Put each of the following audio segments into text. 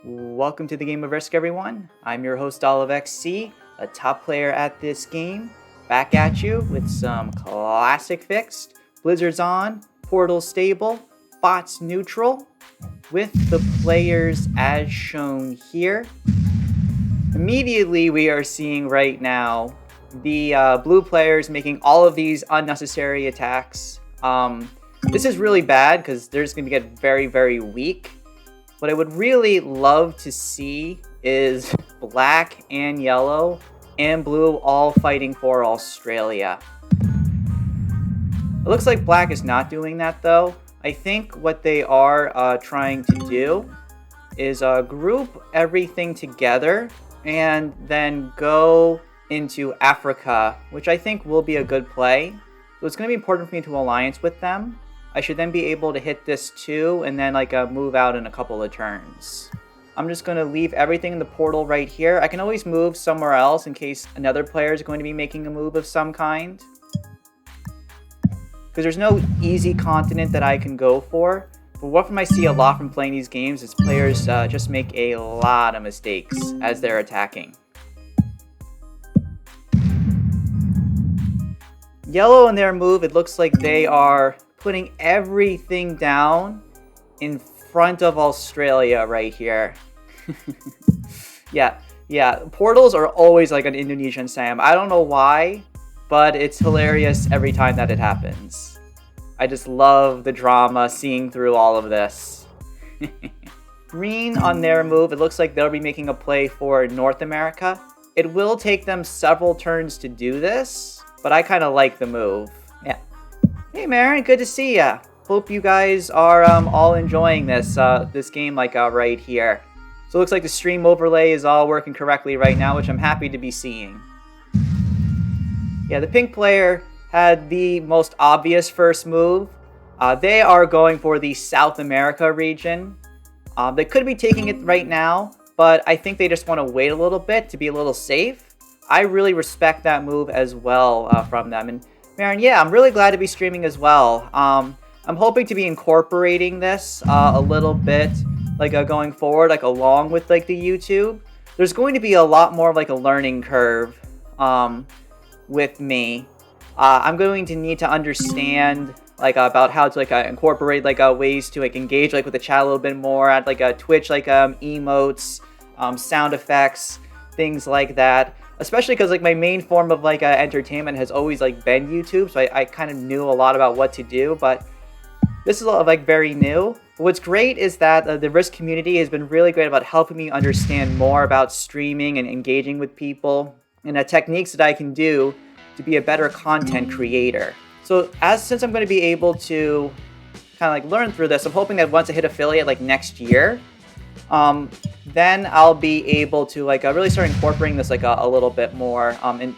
Welcome to the game of Risk, everyone. I'm your host, OliveXC, a top player at this game. Back at you with some classic fixed, Blizzard's on, Portal stable, bots neutral, with the players as shown here. Immediately, we are seeing right now the blue players making all of these unnecessary attacks. This is really bad because they're just going to get very, very weak. What I would really love to see is black and yellow and blue all fighting for Australia. It looks like black is not doing that though. I think what they are trying to do is group everything together and then go into Africa, which I think will be a good play. So it's going to be important for me to alliance with them. I should then be able to hit this too and then move out in a couple of turns. I'm just going to leave everything in the portal right here. I can always move somewhere else in case another player is going to be making a move of some kind. Because there's no easy continent that I can go for. But what I see a lot from playing these games is players just make a lot of mistakes as they're attacking. Yellow in their move, it looks like they are putting everything down in front of Australia right here. Yeah. Portals are always like an Indonesian Sam. I don't know why, but it's hilarious every time that it happens. I just love the drama seeing through all of this. Green on their move, it looks like they'll be making a play for North America. It will take them several turns to do this, but I kind of like the move. Yeah. Hey Marin, good to see ya. Hope you guys are all enjoying this this game right here. So it looks like the stream overlay is all working correctly right now, which I'm happy to be seeing. Yeah, the pink player had the most obvious first move. They are going for the South America region. They could be taking it right now, but I think they just want to wait a little bit to be a little safe. I really respect that move as well from them. And Marin, yeah, I'm really glad to be streaming as well. I'm hoping to be incorporating this a little bit, going forward, along with the YouTube. There's going to be a lot more of a learning curve with me. I'm going to need to understand about how to incorporate ways to engage with the chat a little bit more, add Twitch emotes, sound effects, things like that. Especially because my main form of entertainment has always been YouTube, so I kind of knew a lot about what to do, but this is very new. But what's great is that the Risk community has been really great about helping me understand more about streaming and engaging with people and techniques that I can do to be a better content creator. So since I'm going to be able to kind of learn through this, I'm hoping that once I hit affiliate next year, then I'll be able to really start incorporating this a little bit more and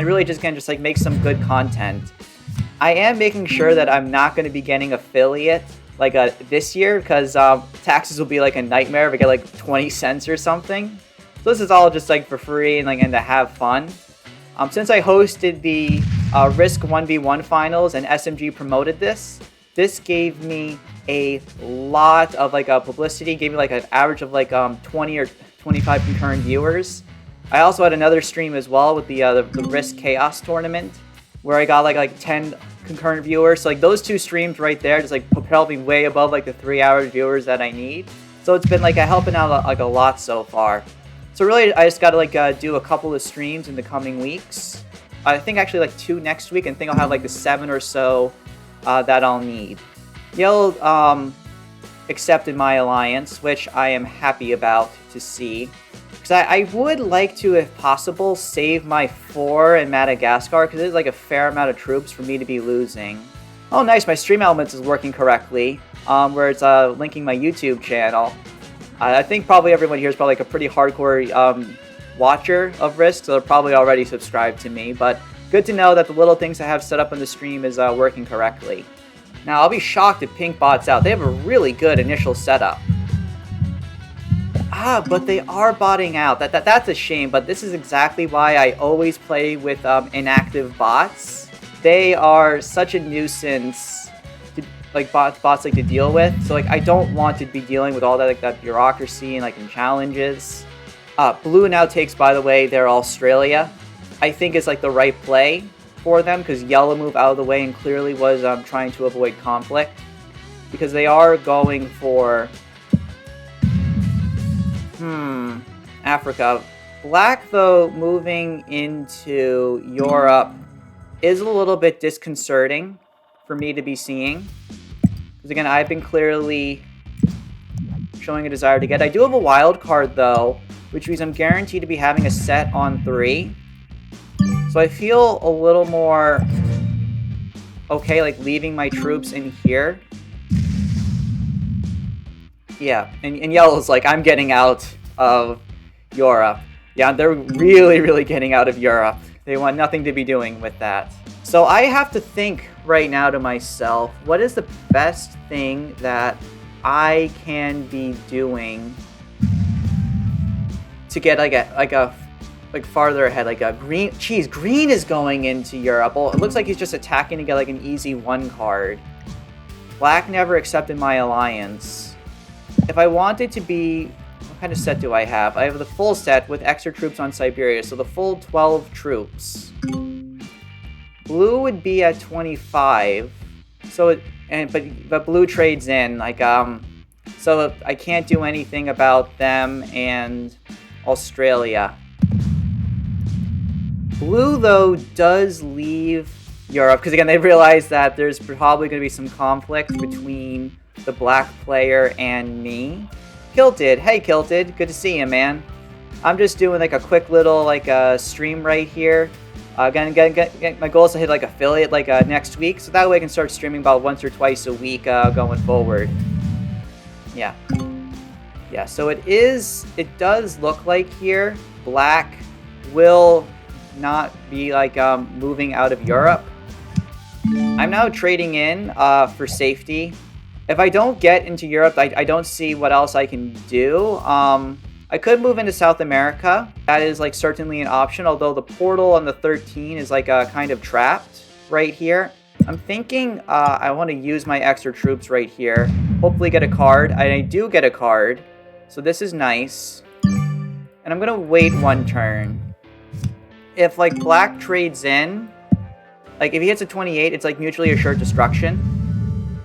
really just make some good content. I am making sure that I'm not going to be getting affiliate this year because taxes will be a nightmare if I get 20 cents or something. So this is all just for free and to have fun. Since I hosted the Risk 1v1 finals and SMG promoted this gave me a lot of publicity, gave me an average of 20 or 25 concurrent viewers. I also had another stream as well with the Risk Chaos tournament where I got 10 concurrent viewers. So those two streams right there just propelled me way above the 3 average viewers that I need. So it's been helping out a lot so far. So really I just gotta do a couple of streams in the coming weeks. I think actually 2 next week, and I think I'll have the 7 or so that I'll need. Yellow accepted my alliance, which I am happy about to see. Because I would like to, if possible, save my 4 in Madagascar, because there's a fair amount of troops for me to be losing. Oh nice, my stream elements is working correctly, where it's linking my YouTube channel. I think probably everyone here is probably a pretty hardcore watcher of Risk, so they're probably already subscribed to me, but good to know that the little things I have set up on the stream is working correctly. Now, I'll be shocked if pink bots out. They have a really good initial setup. But they are botting out. That's a shame, but this is exactly why I always play with inactive bots. They are such a nuisance like bots like to deal with. So like I don't want to be dealing with all that like that bureaucracy and like in challenges. Blue now takes, by the way, their Australia. I think is like the right play for them because yellow moved out of the way and clearly was trying to avoid conflict because they are going for Africa. Black though moving into Europe is a little bit disconcerting for me to be seeing because again I've been clearly showing a desire to get. I do have a wild card though, which means I'm guaranteed to be having a set on 3. So I feel a little more okay, like leaving my troops in here. Yeah, and yellow's like, I'm getting out of Europe. Yeah, they're really, really getting out of Europe. They want nothing to be doing with that. So I have to think right now to myself, what is the best thing that I can be doing to get like farther ahead, like a green. Geez, green is going into Europe. Well, it looks like he's just attacking to get like an easy 1 card. Black never accepted my alliance. If I wanted to be, what kind of set do I have? I have the full set with extra troops on Siberia, so the full 12 troops. Blue would be at 25. So but blue trades in like so I can't do anything about them and Australia. Blue, though, does leave Europe, because again, they realize that there's probably going to be some conflict between the black player and me. Kilted. Hey, Kilted. Good to see you, man. I'm just doing like a quick little like stream right here. Again, my goal is to hit like affiliate like next week, so that way I can start streaming about once or twice a week going forward. Yeah. Yeah, so it does look like here black will not be like moving out of Europe. I'm now trading in for safety. If I don't get into Europe, I don't see what else I can do. I could move into South America. That is like certainly an option, although the portal on the 13 is like kind of trapped right here. I'm thinking I want to use my extra troops right here. Hopefully get a card. I do get a card, so this is nice. And I'm gonna wait 1 turn. If like black trades in, like if he hits a 28, it's like mutually assured destruction,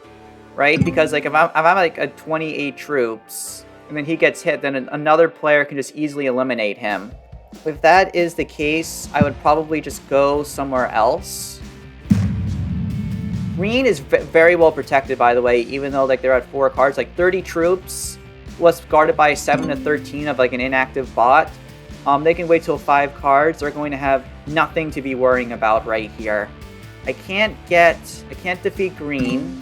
right? Because like if I'm like a 28 troops and then he gets hit, then another player can just easily eliminate him. If that is the case, I would probably just go somewhere else. Green is very well protected, by the way, even though like they're at 4 cards, like 30 troops was guarded by 7 to 13 of like an inactive bot. They can wait till 5 cards. They're going to have nothing to be worrying about right here. I can't defeat green.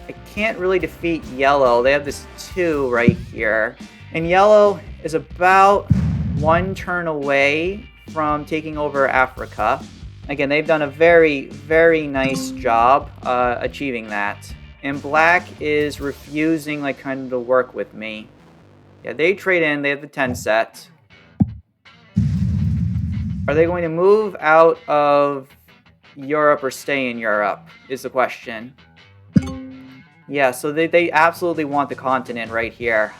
I can't really defeat yellow. They have this 2 right here. And yellow is about 1 turn away from taking over Africa. Again, they've done a very, very nice job achieving that. And black is refusing like kind of to work with me. Yeah, they trade in. They have the 10 set. Are they going to move out of Europe or stay in Europe is the question. Yeah, so they absolutely want the continent right here.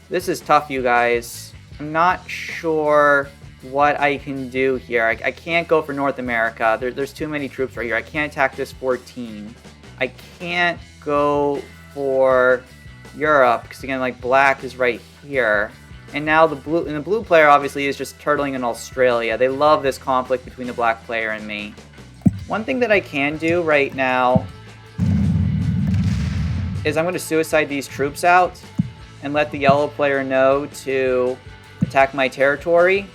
This is tough, you guys. I'm not sure what I can do here. I can't go for North America. There's too many troops right here. I can't attack this 14. I can't go for Europe because again, like black is right here. And now the blue player obviously is just turtling in Australia. They love this conflict between the black player and me. One thing that I can do right now is I'm going to suicide these troops out and let the yellow player know to attack my territory.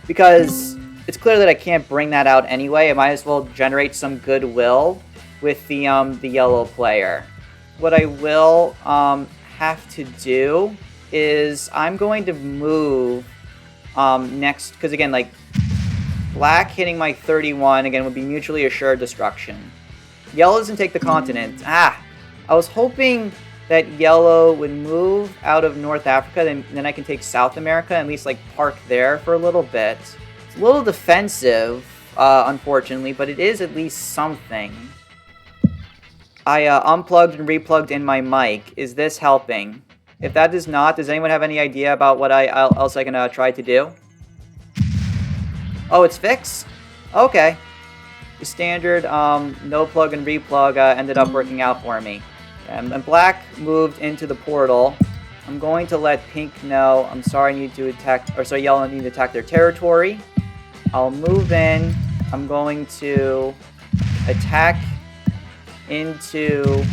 Because it's clear that I can't bring that out anyway. I might as well generate some goodwill with the yellow player. What I will have to do is I'm going to move next, because again, like black hitting my 31 again would be mutually assured destruction. Yellow doesn't take the continent. I was hoping that yellow would move out of North Africa, then I can take South America and at least like park there for a little bit. It's a little defensive. unfortunately, but it is at least something. I unplugged and replugged in my mic. Is this helping? If that does not, does anyone have any idea about what else I can try to do? Oh, it's fixed? Okay. The standard no plug and replug ended up working out for me. And black moved into the portal. I'm going to let pink know. I'm sorry, I need to attack, or sorry, yellow, I need to attack their territory. I'll move in. I'm going to attack into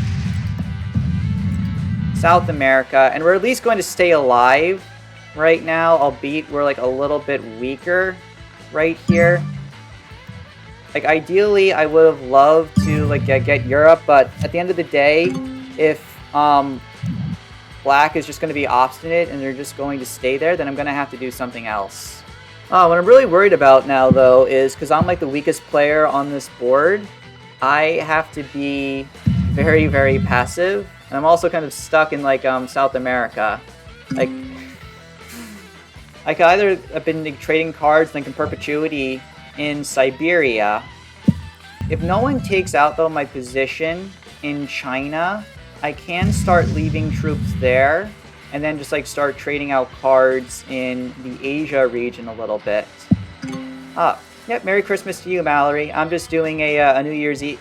South America, and we're at least going to stay alive right now, albeit we're like a little bit weaker right here. Like ideally I would have loved to like get Europe, but at the end of the day, if black is just going to be obstinate and they're just going to stay there, then I'm going to have to do something else. What I'm really worried about now though is, because I'm like the weakest player on this board, I have to be very, very passive. And I'm also kind of stuck in like South America. Like I could either have been like, trading cards like in perpetuity in Siberia. If no one takes out though my position in China, I can start leaving troops there and then just like start trading out cards in the Asia region a little bit. Yep, Merry Christmas to you, Mallory. I'm just doing a New Year's Eve,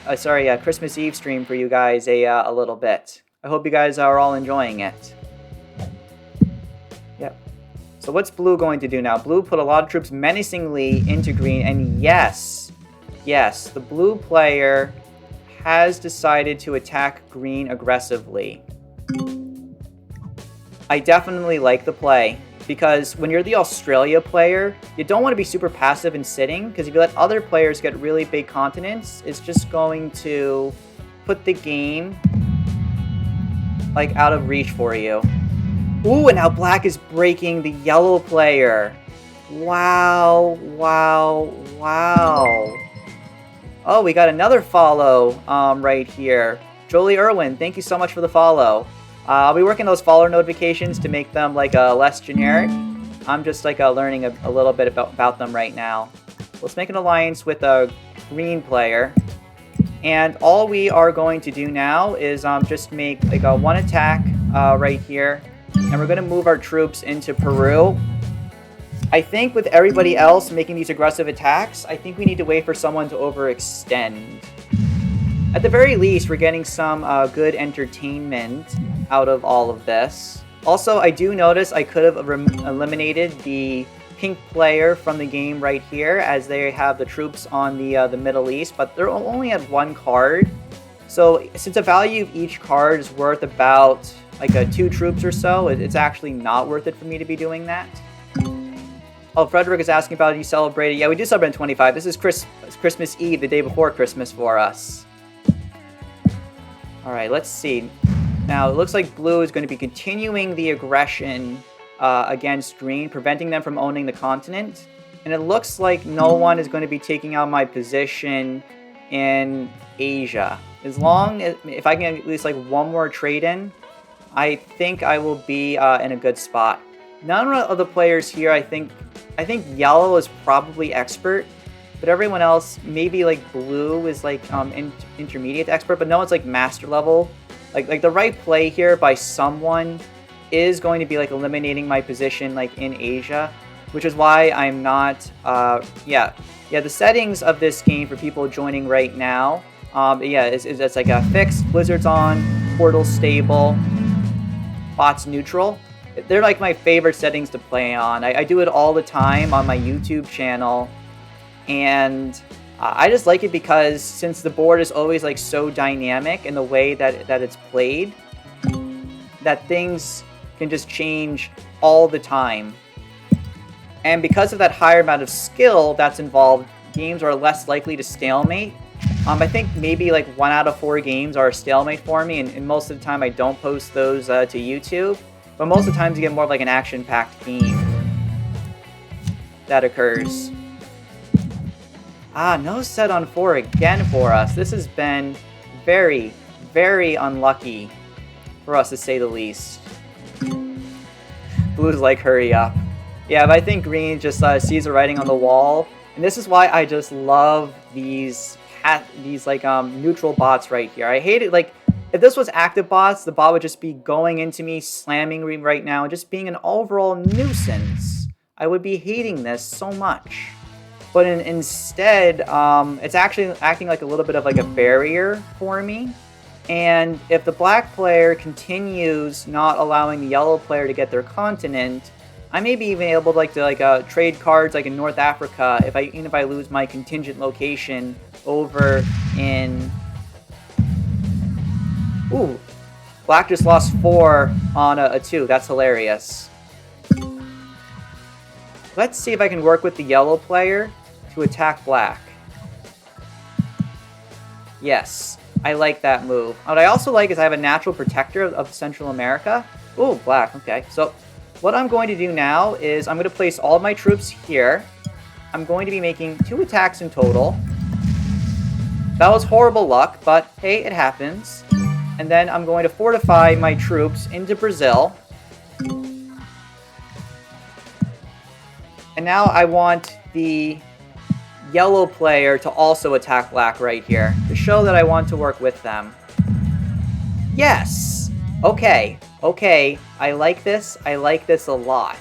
Christmas Eve stream for you guys a little bit. I hope you guys are all enjoying it. Yep. So what's blue going to do now? Blue put a lot of troops menacingly into green, and yes, the blue player has decided to attack green aggressively. I definitely like the play, because when you're the Australia player, you don't want to be super passive and sitting, because if you let other players get really big continents, it's just going to put the game like out of reach for you. Ooh, and now black is breaking the yellow player. Wow. Oh, we got another follow right here. Jolie Irwin, thank you so much for the follow. I'll be working those follower notifications to make them like less generic. I'm just like learning a little bit about them right now. Let's make an alliance with a green player. And all we are going to do now is just make like a one attack right here. And we're going to move our troops into Peru. I think with everybody else making these aggressive attacks, I think we need to wait for someone to overextend. At the very least, we're getting some good entertainment out of all of this. Also, I do notice I could have eliminated the pink player from the game right here, as they have the troops on the Middle East, but they're only at one card. So since the value of each card is worth about like 2 troops or so, it's actually not worth it for me to be doing that. Oh, Frederick is asking about it. You celebrated. Yeah, we do celebrate on 25. This is Christmas Eve, the day before Christmas for us. All right, let's see. Now, it looks like blue is going to be continuing the aggression against green, preventing them from owning the continent. And it looks like no one is going to be taking out my position in Asia. As long as, if I can get at least like one more trade in, I think I will be in a good spot. None of the players here, I think yellow is probably expert, but everyone else, maybe like blue is like intermediate to expert, but no one's like master level. Like the right play here by someone is going to be like eliminating my position like in Asia, which is why I'm not, the settings of this game for people joining right now, it's like a fixed, Blizzard's on, portal stable, bots neutral. They're like my favorite settings to play on. I do it all the time on my YouTube channel, and I just like it because since the board is always like so dynamic in the way that it's played, that things can just change all the time. And because of that higher amount of skill that's involved, games are less likely to stalemate. I think maybe like 1 out of 4 games are a stalemate for me, and most of the time I don't post those to YouTube. But most of the times you get more of like an action-packed game that occurs. No set on 4 again for us. This has been very, very unlucky for us, to say the least. Blue's like, hurry up. Yeah, but I think green just sees the writing on the wall And this is why I just love these like neutral bots right here. I hate it. Like, if this was active bots, the bot would just be going into me, slamming me right now, and just being an overall nuisance. I would be hating this so much. But instead, it's actually acting like a little bit of like a barrier for me. And if the black player continues not allowing the yellow player to get their continent, I may be even able to trade cards like in North Africa even if I lose my contingent location over in... Ooh, black just lost 4 on a 2. That's hilarious. Let's see if I can work with the yellow player to attack black. Yes, I like that move. What I also like is I have a natural protector of Central America. Ooh, black, okay. So what I'm going to do now is I'm going to place all of my troops here. I'm going to be making 2 attacks in total. That was horrible luck, but hey, it happens. And then I'm going to fortify my troops into Brazil. And now I want the yellow player to also attack black right here to show that I want to work with them. Yes! Okay, I like this. I like this a lot.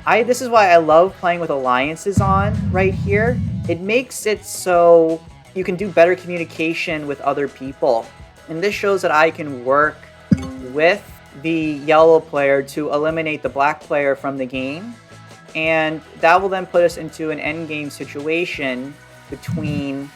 This is why I love playing with alliances on right here. It makes it so you can do better communication with other people. And this shows that I can work with the yellow player to eliminate the black player from the game. And that will then put us into an endgame situation between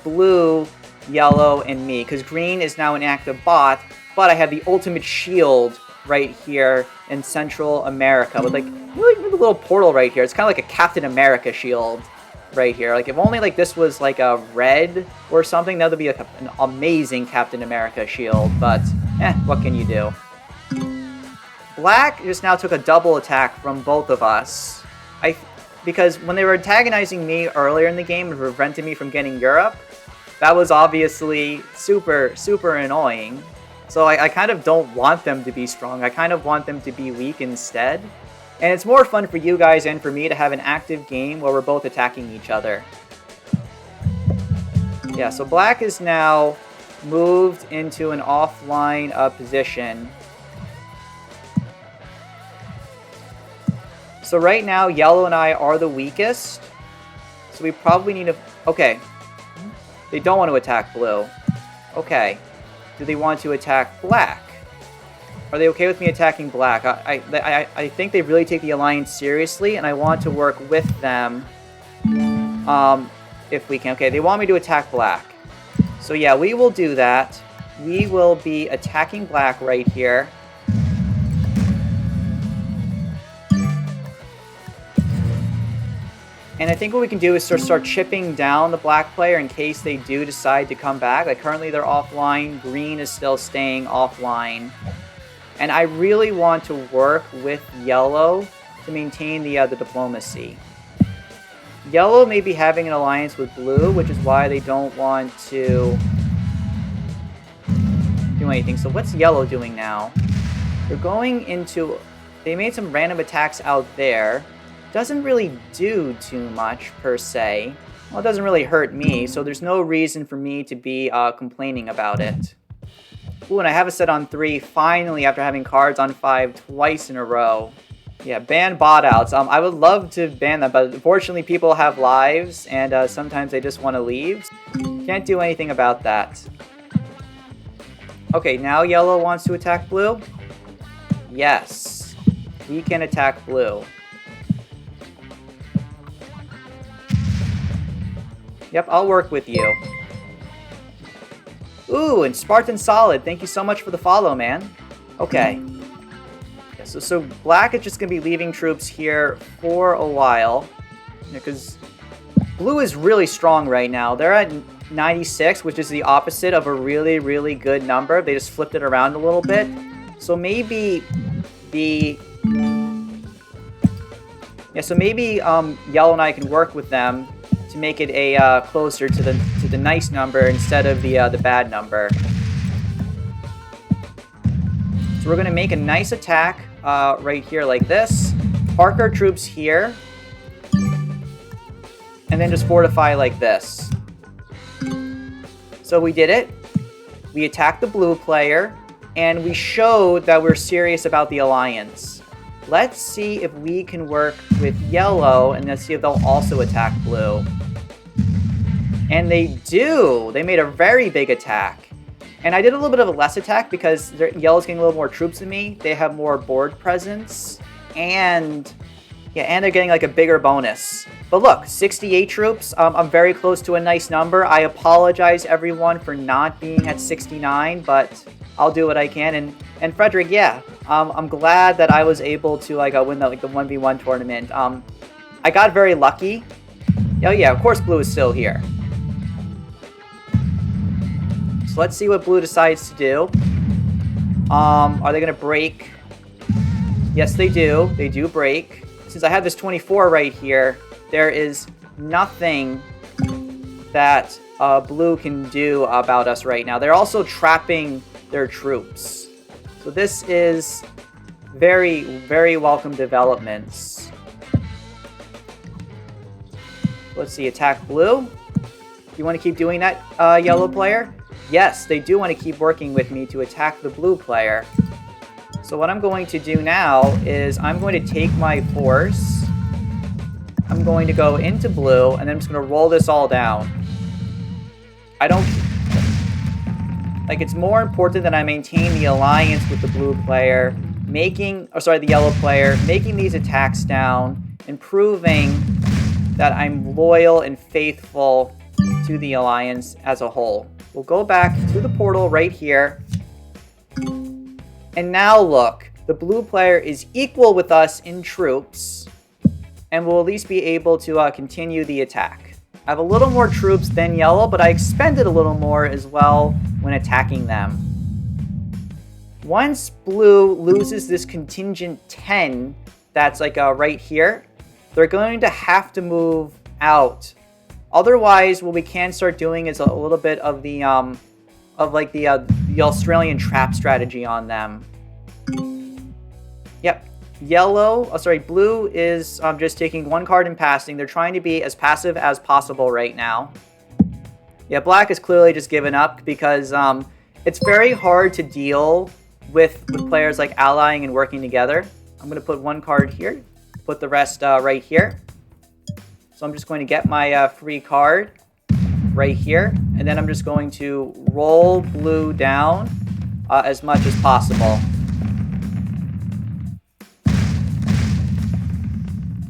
blue, yellow, and me. Because green is now an active bot, but I have the ultimate shield right here in Central America with like really a little portal right here. It's kind of like a Captain America shield right here. Like if only like this was like a red or something, that would be like an amazing Captain America shield. But what can you do? Black just now took a double attack from both of us. Because when they were antagonizing me earlier in the game and preventing me from getting Europe, that was obviously super, super annoying. So I kind of don't want them to be strong. I kind of want them to be weak instead. And it's more fun for you guys and for me to have an active game where we're both attacking each other. Yeah, so black is now moved into an offline position. So right now, yellow and I are the weakest. So we probably need to... Okay. They don't want to attack blue. Okay. Do they want to attack black? Are they okay with me attacking black? I think they really take the alliance seriously, and I want to work with them if we can. Okay, they want me to attack black. So yeah, we will do that. We will be attacking black right here. And I think what we can do is start chipping down the black player in case they do decide to come back. Like currently they're offline. Green is still staying offline. And I really want to work with yellow to maintain the diplomacy. Yellow may be having an alliance with blue, which is why they don't want to do anything. So what's yellow doing now? They're going into... They made some random attacks out there. Doesn't really do too much, per se. Well, it doesn't really hurt me, so there's no reason for me to be complaining about it. Ooh, and I have a set on 3, finally, after having cards on 5 twice in a row. Yeah, ban bot outs. I would love to ban them, but unfortunately people have lives, and sometimes they just want to leave. Can't do anything about that. Okay, now yellow wants to attack blue? Yes. We can attack blue. Yep, I'll work with you. Ooh, and Spartan Solid, thank you so much for the follow, man. Okay. Yeah, so black is just going to be leaving troops here for a while. Because blue is really strong right now. They're at 96, which is the opposite of a really, really good number. They just flipped it around a little bit. So maybe the... Yeah, so maybe yellow and I can work with them to make it a closer to the nice number instead of the bad number. So we're gonna make a nice attack right here like this. Park our troops here. and then just fortify like this. So we did it. We attacked the blue player, and we showed that we're serious about the alliance. Let's see if we can work with yellow, and let's see if they'll also attack blue. And they do! They made a very big attack. And I did a little bit of a less attack because yellow's getting a little more troops than me. They have more board presence. And they're getting like a bigger bonus. But look, 68 troops. I'm very close to a nice number. I apologize, everyone, for not being at 69, but I'll do what I can. And Frederick, yeah, I'm glad that I was able to win the 1v1 tournament. I got very lucky. Oh yeah, of course blue is still here. So let's see what blue decides to do. Are they gonna break? Yes, they do. They do break. Since I have this 24 right here, there is nothing that blue can do about us right now. They're also trapping their troops. So this is very, very welcome developments. Let's see, attack blue. Do you want to keep doing that, yellow player? Yes, they do want to keep working with me to attack the blue player. So what I'm going to do now is I'm going to take my force. I'm going to go into blue, and then I'm just going to roll this all down. I don't... it's more important that I maintain the alliance with the blue player, the yellow player, making these attacks down, and proving that I'm loyal and faithful to the alliance as a whole. We'll go back to the portal right here. And now look, the blue player is equal with us in troops, and will at least be able to continue the attack. I have a little more troops than yellow, but I expended a little more as well when attacking them. Once blue loses this contingent 10, that's right here, they're going to have to move out. Otherwise, what we can start doing is a little bit of the Australian trap strategy on them. Yep. Blue is just taking one card and passing. They're trying to be as passive as possible right now. Yeah, black is clearly just given up because it's very hard to deal with players allying and working together. I'm going to put one card here, put the rest right here. So I'm just going to get my free card right here, and then I'm just going to roll blue down as much as possible.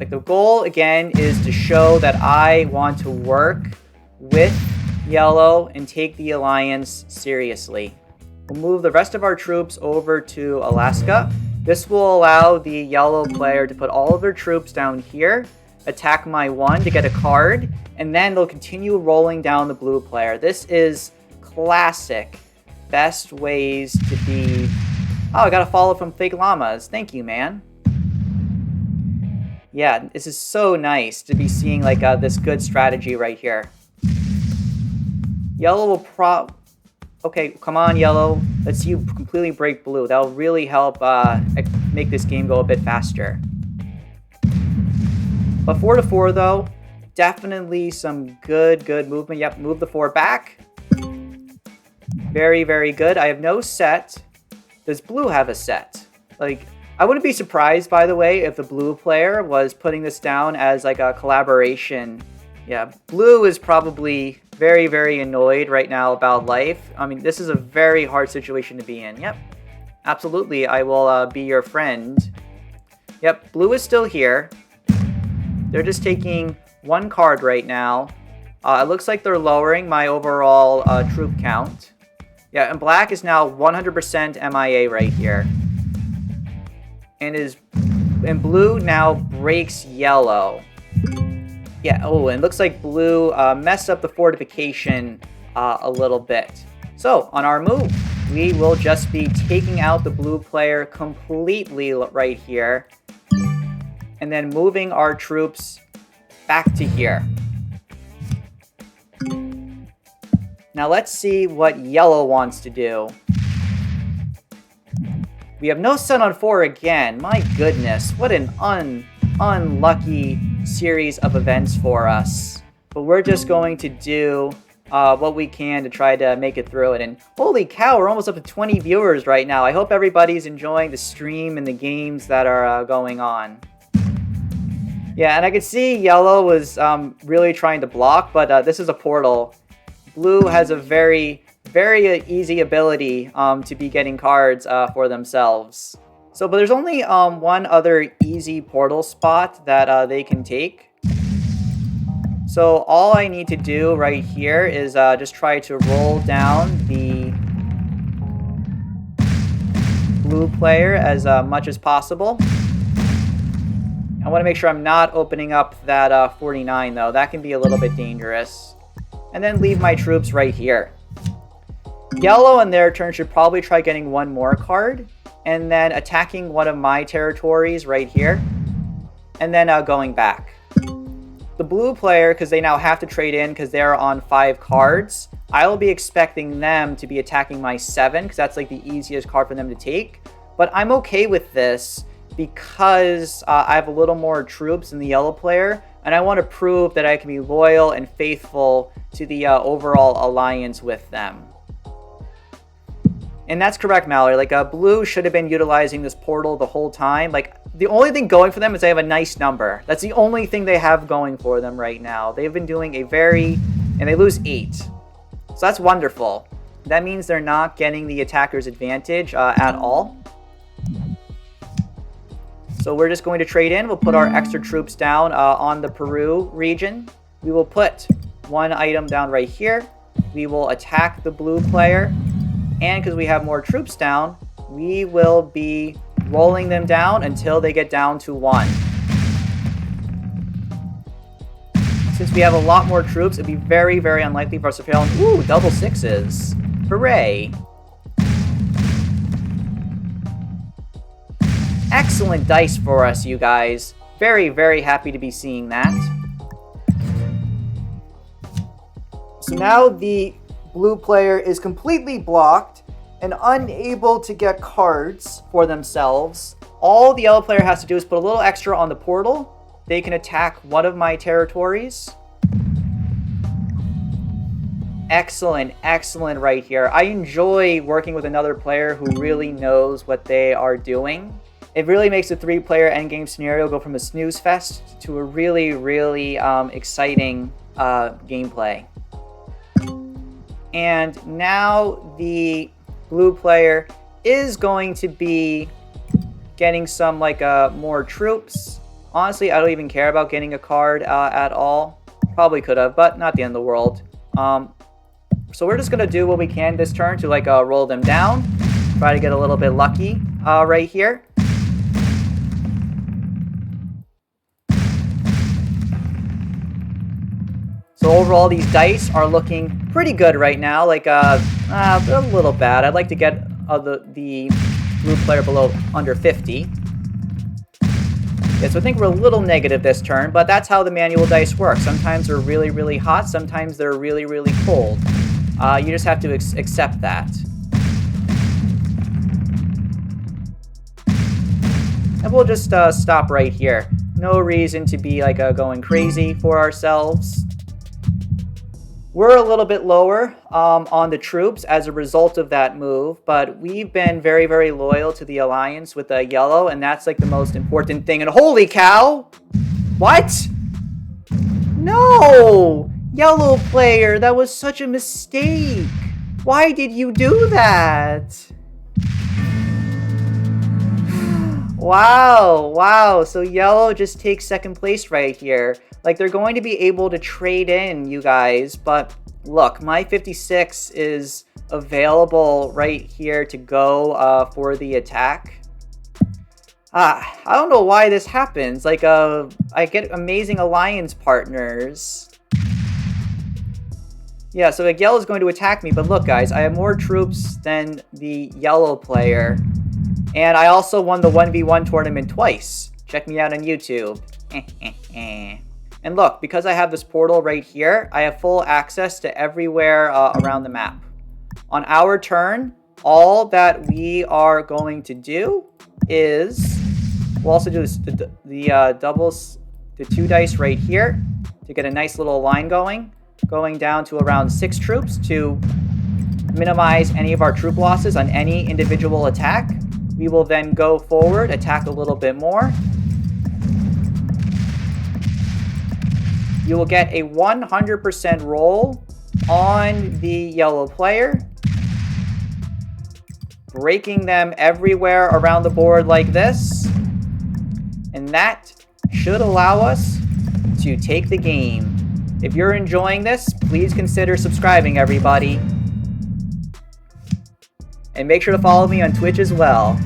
The goal, again, is to show that I want to work with yellow and take the alliance seriously. We'll move the rest of our troops over to Alaska. This will allow the yellow player to put all of their troops down here, attack my 1 to get a card, and then they'll continue rolling down the blue player. This is classic best ways to be... Oh, I got a follow from Fake Llamas. Thank you, man. Yeah, this is so nice to be seeing this good strategy right here. Yellow will Okay, come on, yellow. Let's see you completely break blue. That'll really help make this game go a bit faster. But 4-4 though, definitely some good movement. Yep, move the 4 back. Very, very good. I have no set. Does blue have a set? I wouldn't be surprised, by the way, if the blue player was putting this down as a collaboration. Yeah, blue is probably very, very annoyed right now about life. I mean, this is a very hard situation to be in. Yep, absolutely, I will be your friend. Yep, blue is still here. They're just taking one card right now. It looks like they're lowering my overall troop count. Yeah, and black is now 100% MIA right here. And blue now breaks yellow. Yeah, oh, and it looks like blue messed up the fortification a little bit. So, on our move, we will just be taking out the blue player completely right here. And then moving our troops back to here. Now let's see what yellow wants to do. We have no set on 4 again. My goodness, what an unlucky series of events for us. But we're just going to do what we can to try to make it through it. And holy cow, we're almost up to 20 viewers right now. I hope everybody's enjoying the stream and the games that are going on. Yeah, and I could see yellow was really trying to block, but this is a portal. Blue has a very, very easy ability to be getting cards for themselves. So, but there's only one other easy portal spot that they can take. So all I need to do right here is just try to roll down the blue player as much as possible. I want to make sure I'm not opening up that 49 though. That can be a little bit dangerous. And then leave my troops right here. Yellow on their turn should probably try getting one more card. And then attacking one of my territories right here. And then going back. The blue player, because they now have to trade in because they're on 5 cards, I will be expecting them to be attacking my 7 because that's like the easiest card for them to take. But I'm okay with this because I have a little more troops than the yellow player, and I want to prove that I can be loyal and faithful to the overall alliance with them. And that's correct, Mallory. Like, blue should have been utilizing this portal the whole time. Like, the only thing going for them is they have a nice number. That's the only thing they have going for them right now. They've been doing a very... and they lose 8. So that's wonderful. That means they're not getting the attacker's advantage at all. So we're just going to trade in. We'll put our extra troops down on the Peru region. We will put one item down right here. We will attack the blue player. And because we have more troops down, we will be rolling them down until they get down to 1. Since we have a lot more troops, it'd be very, very unlikely for us to fail. Ooh, double 6s. Hooray. Excellent dice for us, you guys. Very, very happy to be seeing that. So now the blue player is completely blocked and unable to get cards for themselves. All the yellow player has to do is put a little extra on the portal. They can attack one of my territories. Excellent, excellent right here. I enjoy working with another player who really knows what they are doing. It really makes a 3-player endgame scenario go from a snooze fest to a really, really exciting gameplay. And now the blue player is going to be getting some more troops. Honestly, I don't even care about getting a card at all. Probably could have, but not the end of the world. So we're just going to do what we can this turn to roll them down. Try to get a little bit lucky right here. So overall, these dice are looking pretty good right now. They're a little bad. I'd like to get the blue player below under 50. Yeah, so I think we're a little negative this turn, but that's how the manual dice work. Sometimes they're really, really hot. Sometimes they're really, really cold. You just have to accept that. And we'll just stop right here. No reason to be going crazy for ourselves. We're a little bit lower on the troops as a result of that move, but we've been very, very loyal to the alliance with yellow, and that's the most important thing. And holy cow! What? No! Yellow player, that was such a mistake. Why did you do that? Wow. So yellow just takes second place right here. They're going to be able to trade in, you guys, but look, my 56 is available right here to go for the attack. I don't know why this happens. I get amazing alliance partners. Yeah, so yellow is going to attack me, but look, guys, I have more troops than the yellow player. And I also won the 1v1 tournament twice. Check me out on YouTube. And look, because I have this portal right here, I have full access to everywhere around the map. On our turn, all that we are going to do is... we'll also do this, the doubles, the 2 dice right here to get a nice little line going down to around 6 troops to minimize any of our troop losses on any individual attack. We will then go forward, attack a little bit more. You will get a 100% roll on the yellow player, breaking them everywhere around the board like this. And that should allow us to take the game. If you're enjoying this, please consider subscribing, everybody. And make sure to follow me on Twitch as well.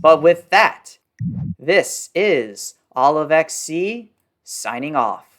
But with that, this is OliveXC signing off.